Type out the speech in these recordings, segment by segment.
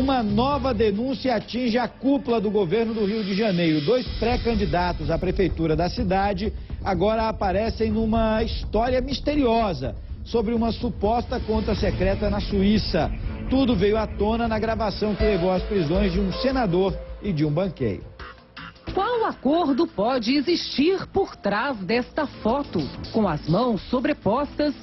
Uma nova denúncia atinge a cúpula do governo do Rio de Janeiro. 2 pré-candidatos à prefeitura da cidade agora aparecem numa história misteriosa sobre uma suposta conta secreta na Suíça. Tudo veio à tona na gravação que levou às prisões de um senador e de um banqueiro. Qual acordo pode existir por trás desta foto? Com as mãos sobrepostas,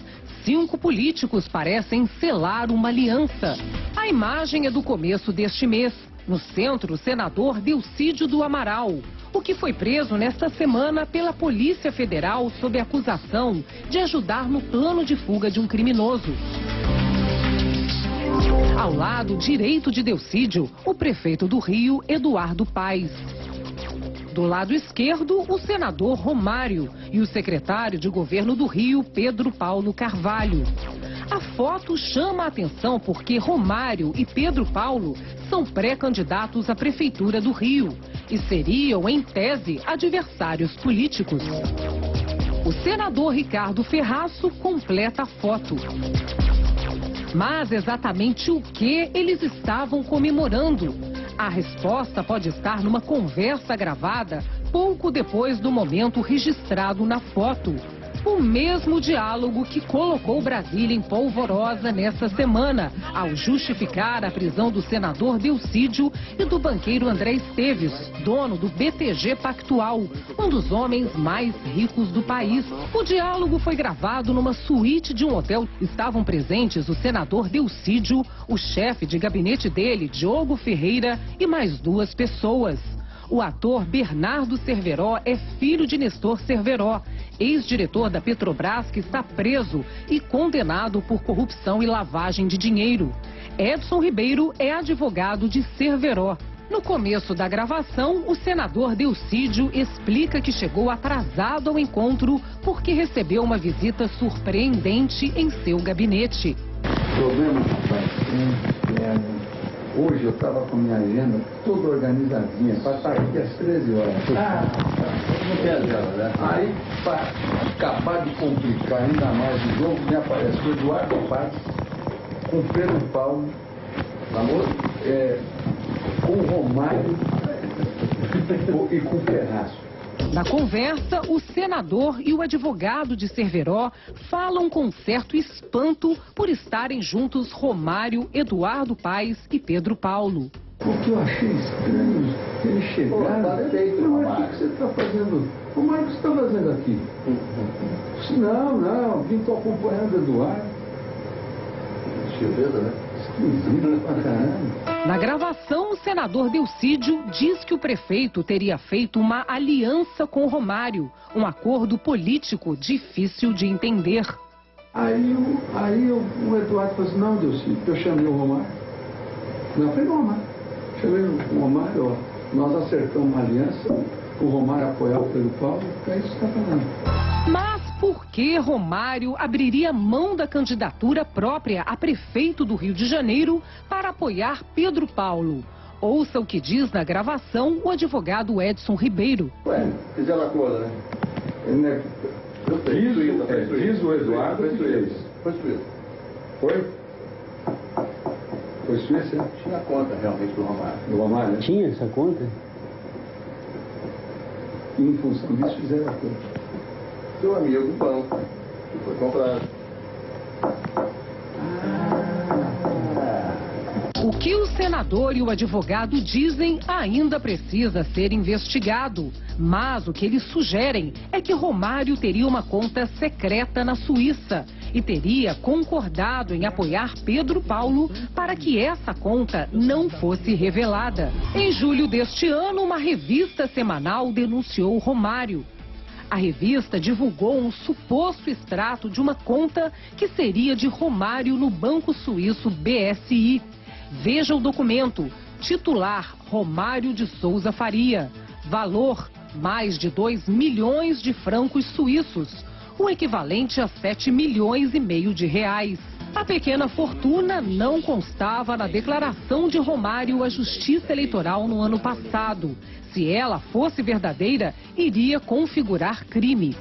5 políticos parecem selar uma aliança. A imagem é do começo deste mês. No centro, o senador Delcídio do Amaral, o que foi preso nesta semana pela Polícia Federal sob acusação de ajudar no plano de fuga de um criminoso. Ao lado direito de Delcídio, o prefeito do Rio, Eduardo Paes. Do lado esquerdo, o senador Romário e o secretário de governo do Rio, Pedro Paulo Carvalho. A foto chama a atenção porque Romário e Pedro Paulo são pré-candidatos à prefeitura do Rio e seriam, em tese, adversários políticos. O senador Ricardo Ferraço completa a foto. Mas exatamente o que eles estavam comemorando? A resposta pode estar numa conversa gravada pouco depois do momento registrado na foto. O mesmo diálogo que colocou Brasília em polvorosa nessa semana, ao justificar a prisão do senador Delcídio e do banqueiro André Esteves, dono do BTG Pactual, um dos homens mais ricos do país. O diálogo foi gravado numa suíte de um hotel. Estavam presentes o senador Delcídio, o chefe de gabinete dele, Diogo Ferreira, e mais 2 pessoas. O ator Bernardo Cerveró é filho de Nestor Cerveró, ex-diretor da Petrobras, que está preso e condenado por corrupção e lavagem de dinheiro. Edson Ribeiro é advogado de Cerveró. No começo da gravação, o senador Delcídio explica que chegou atrasado ao encontro porque recebeu uma visita surpreendente em seu gabinete. Problema, rapaz, hoje eu estava com minha agenda toda organizadinha, para estar aqui às 13 horas. Não quer dela, né? Aí, para acabar de complicar ainda mais o jogo, me aparece o Eduardo Paes com Pedro Paulo, com o Romário e com o Ferraço. Na conversa, o senador e o advogado de Cerveró falam com certo espanto por estarem juntos Romário, Eduardo Paes e Pedro Paulo. O que eu achei estranho, ele chegaram, o que você está fazendo? Romário, o que você está fazendo aqui? Não, vim estou acompanhando o Eduardo. Cheveza, né? Esquisito pra caramba. Na gravação, o senador Delcídio diz que o prefeito teria feito uma aliança com Romário, um acordo político difícil de entender. Aí o Eduardo falou assim, não, Delcídio, eu chamei o Romário. Não, foi o Romário. Chamei o Romário, ó, nós acertamos uma aliança, o Romário apoiar o Pedro Paulo, é isso que está falando. Mas por que Romário abriria mão da candidatura própria a prefeito do Rio de Janeiro para apoiar Pedro Paulo? Ouça o que diz na gravação o advogado Edson Ribeiro. Fizeram acordo, né? Diz o Eduardo que fez. Foi Suíça. Foi? Foi Suíça? Tinha a conta realmente do Romário. Do Romário, né? Tinha essa conta? E em função disso fizeram acordo. Seu amigo do banco, que foi comprado. O que o senador e o advogado dizem ainda precisa ser investigado. Mas o que eles sugerem é que Romário teria uma conta secreta na Suíça e teria concordado em apoiar Pedro Paulo para que essa conta não fosse revelada. Em julho deste ano, uma revista semanal denunciou Romário. A revista divulgou um suposto extrato de uma conta que seria de Romário no banco suíço BSI. Veja o documento. Titular: Romário de Souza Faria. Valor: mais de 2 milhões de francos suíços, o equivalente a 7,5 milhões de reais. A pequena fortuna não constava na declaração de Romário à Justiça Eleitoral no ano passado. Se ela fosse verdadeira, iria configurar crime.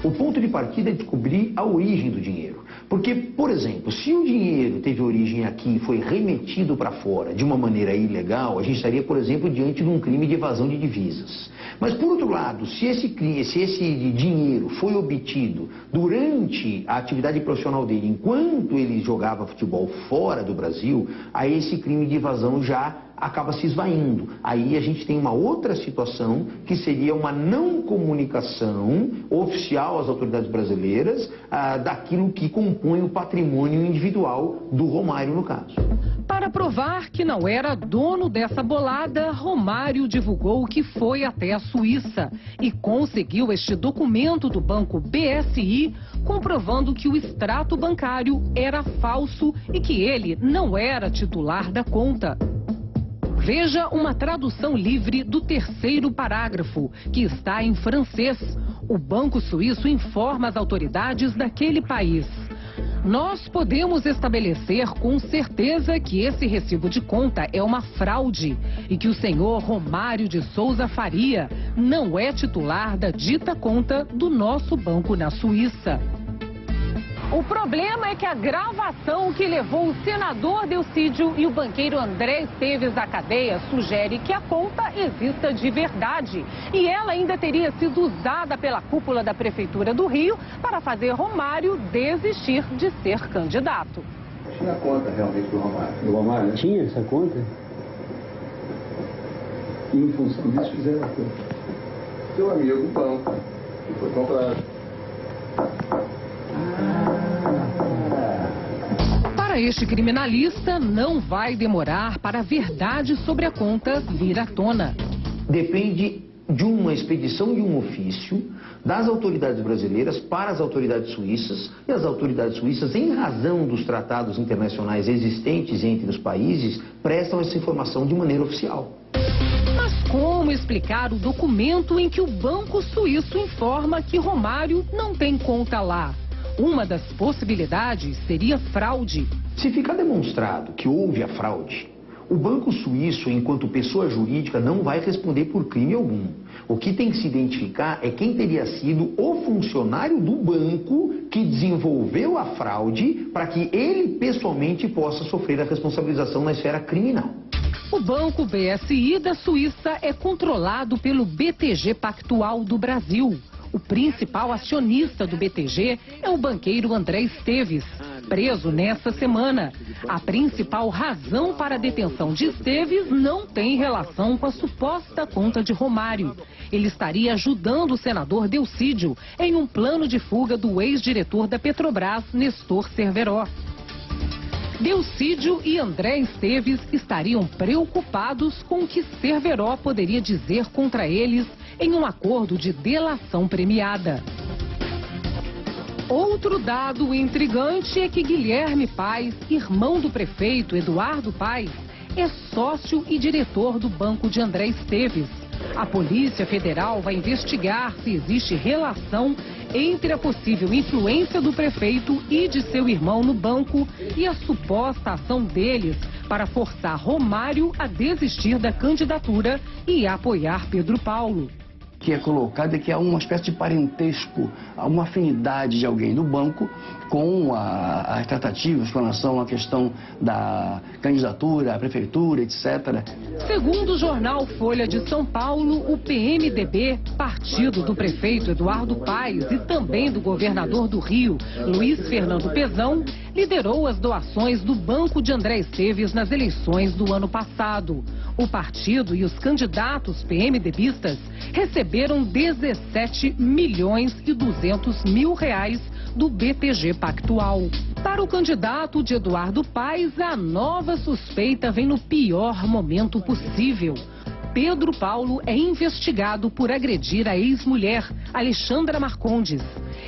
O ponto de partida é descobrir a origem do dinheiro. Porque, por exemplo, se o dinheiro teve origem aqui e foi remetido para fora de uma maneira ilegal, a gente estaria, por exemplo, diante de um crime de evasão de divisas. Mas, por outro lado, se esse dinheiro foi obtido durante a atividade profissional dele, enquanto ele jogava futebol fora do Brasil, aí esse crime de evasão já acaba se esvaindo. Aí a gente tem uma outra situação, que seria uma não comunicação oficial às autoridades brasileiras daquilo que compõe o patrimônio individual do Romário, no caso. Para provar que não era dono dessa bolada, Romário divulgou que foi até a Suíça e conseguiu este documento do banco BSI, comprovando que o extrato bancário era falso e que ele não era titular da conta. Veja uma tradução livre do terceiro parágrafo, que está em francês. O Banco Suíço informa as autoridades daquele país: nós podemos estabelecer com certeza que esse recibo de conta é uma fraude e que o senhor Romário de Souza Faria não é titular da dita conta do nosso banco na Suíça. O problema é que a gravação que levou o senador Delcídio e o banqueiro André Esteves à cadeia sugere que a conta exista de verdade. E ela ainda teria sido usada pela cúpula da Prefeitura do Rio para fazer Romário desistir de ser candidato. Tinha conta realmente do Romário. Do Romário, né? Tinha essa conta? E em função disso fizeram a conta. Seu amigo, o banco, que foi comprado. Para este criminalista, não vai demorar para a verdade sobre a conta vir à tona. Depende de uma expedição de um ofício das autoridades brasileiras para as autoridades suíças, e as autoridades suíças, em razão dos tratados internacionais existentes entre os países, prestam essa informação de maneira oficial. Mas como explicar o documento em que o Banco Suíço informa que Romário não tem conta lá? Uma das possibilidades seria fraude. Se ficar demonstrado que houve a fraude, o Banco Suíço, enquanto pessoa jurídica, não vai responder por crime algum. O que tem que se identificar é quem teria sido o funcionário do banco que desenvolveu a fraude para que ele pessoalmente possa sofrer a responsabilização na esfera criminal. O Banco BSI da Suíça é controlado pelo BTG Pactual do Brasil. O principal acionista do BTG é o banqueiro André Esteves, preso nesta semana. A principal razão para a detenção de Esteves não tem relação com a suposta conta de Romário. Ele estaria ajudando o senador Delcídio em um plano de fuga do ex-diretor da Petrobras, Nestor Cerveró. Delcídio e André Esteves estariam preocupados com o que Cerveró poderia dizer contra eles em um acordo de delação premiada. Outro dado intrigante é que Guilherme Paes, irmão do prefeito Eduardo Paes, é sócio e diretor do banco de André Esteves. A Polícia Federal vai investigar se existe relação entre a possível influência do prefeito e de seu irmão no banco e a suposta ação deles para forçar Romário a desistir da candidatura e apoiar Pedro Paulo. Que é colocado é que há uma espécie de parentesco, uma afinidade de alguém do banco com as tratativas com relação à questão da candidatura, à prefeitura, etc. Segundo o jornal Folha de São Paulo, o PMDB, partido do prefeito Eduardo Paes e também do governador do Rio, Luiz Fernando Pezão, liderou as doações do banco de André Esteves nas eleições do ano passado. O partido e os candidatos PMDBistas receberam 17 milhões e 200 mil reais do BTG Pactual. Para o candidato de Eduardo Paes, a nova suspeita vem no pior momento possível. Pedro Paulo é investigado por agredir a ex-mulher, Alexandra Marcondes.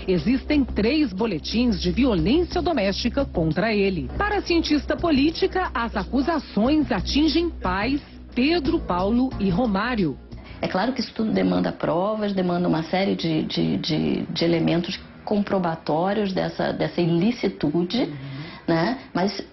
Existem 3 boletins de violência doméstica contra ele. Para a cientista política, as acusações atingem Paes, Pedro Paulo e Romário. É claro que isso tudo demanda provas, demanda uma série de elementos comprobatórios dessa ilicitude, né? Mas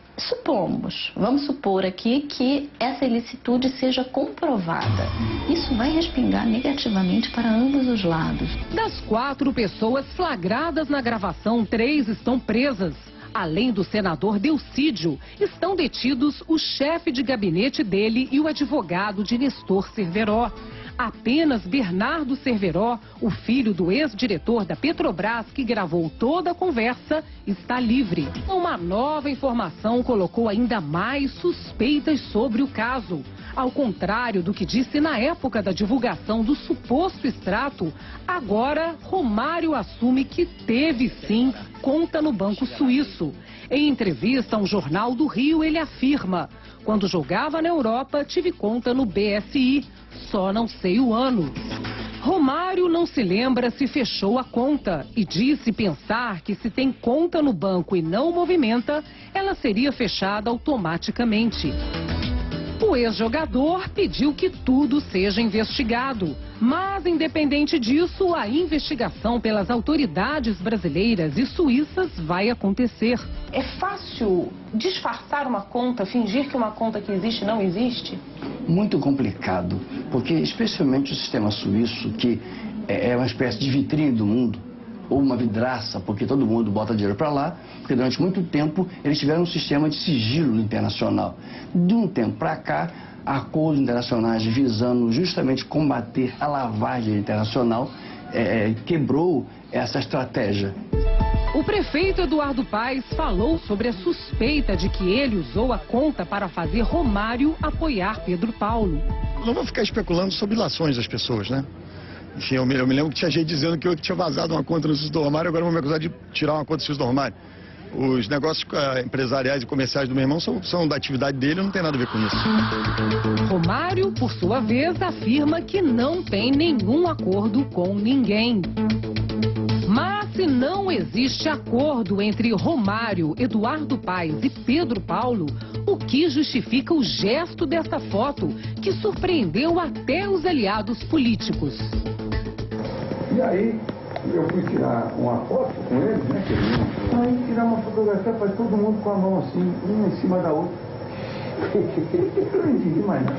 vamos supor aqui que essa ilicitude seja comprovada. Isso vai respingar negativamente para ambos os lados. Das 4 pessoas flagradas na gravação, 3 estão presas. Além do senador Delcídio, estão detidos o chefe de gabinete dele e o advogado de Nestor Cerveró. Apenas Bernardo Cerveró, o filho do ex-diretor da Petrobras, que gravou toda a conversa, está livre. Uma nova informação colocou ainda mais suspeitas sobre o caso. Ao contrário do que disse na época da divulgação do suposto extrato, agora Romário assume que teve sim conta no Banco Suíço. Em entrevista a um jornal do Rio, ele afirma: quando jogava na Europa, tive conta no BSI, só não sei o ano. Romário não se lembra se fechou a conta e disse pensar que se tem conta no banco e não movimenta, ela seria fechada automaticamente. O ex-jogador pediu que tudo seja investigado, mas independente disso, a investigação pelas autoridades brasileiras e suíças vai acontecer. É fácil disfarçar uma conta, fingir que uma conta que existe não existe? Muito complicado, porque especialmente o sistema suíço, que é uma espécie de vitrine do mundo, ou uma vidraça, porque todo mundo bota dinheiro para lá, porque durante muito tempo eles tiveram um sistema de sigilo internacional. De um tempo para cá, acordos internacionais visando justamente combater a lavagem internacional quebrou essa estratégia. O prefeito Eduardo Paes falou sobre a suspeita de que ele usou a conta para fazer Romário apoiar Pedro Paulo. Não vou ficar especulando sobre ilações das pessoas, né? Enfim, eu me lembro que tinha gente dizendo que eu tinha vazado uma conta no Suíço do Romário, agora vão me acusar de tirar uma conta do Suíço do Romário. Os negócios empresariais e comerciais do meu irmão são da atividade dele, não tem nada a ver com isso. Romário, por sua vez, afirma que não tem nenhum acordo com ninguém. Mas se não existe acordo entre Romário, Eduardo Paes e Pedro Paulo, o que justifica o gesto desta foto, que surpreendeu até os aliados políticos? E aí, eu fui tirar uma foto com eles, né, querido? Aí tirar uma fotografia, faz todo mundo com a mão assim, uma em cima da outra. Eu não entendi mais nada.